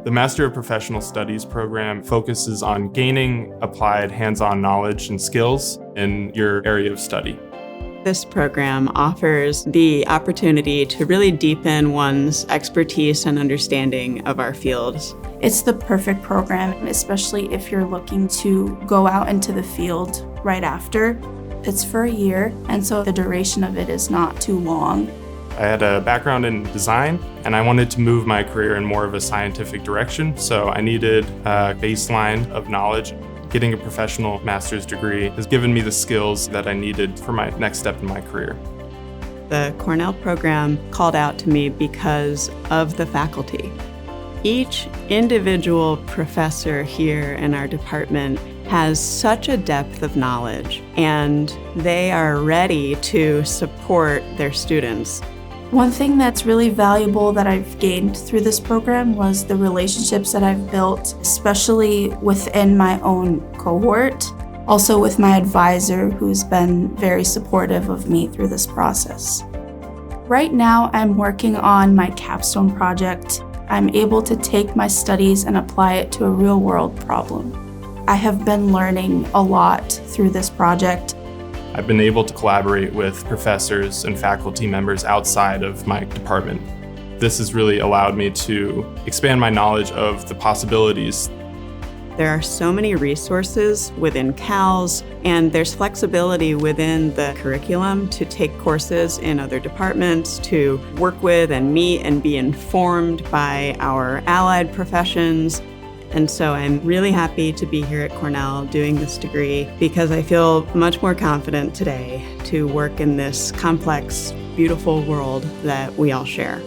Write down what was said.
The Master of Professional Studies program focuses on gaining applied hands-on knowledge and skills in your area of study. This program offers the opportunity to really deepen one's expertise and understanding of our fields. It's the perfect program, especially if you're looking to go out into the field right after. It's for a year, and so the duration of it is not too long. I had a background in design, and I wanted to move my career in more of a scientific direction, so I needed a baseline of knowledge. Getting a professional master's degree has given me the skills that I needed for my next step in my career. The Cornell program called out to me because of the faculty. Each individual professor here in our department has such a depth of knowledge, and they are ready to support their students. One thing that's really valuable that I've gained through this program was the relationships that I've built, especially within my own cohort, also with my advisor, who's been very supportive of me through this process. Right now, I'm working on my capstone project. I'm able to take my studies and apply it to a real-world problem. I have been learning a lot through this project. I've been able to collaborate with professors and faculty members outside of my department. This has really allowed me to expand my knowledge of the possibilities. There are so many resources within CALS, and there's flexibility within the curriculum to take courses in other departments, to work with and meet and be informed by our allied professions. And so I'm really happy to be here at Cornell doing this degree because I feel much more confident today to work in this complex, beautiful world that we all share.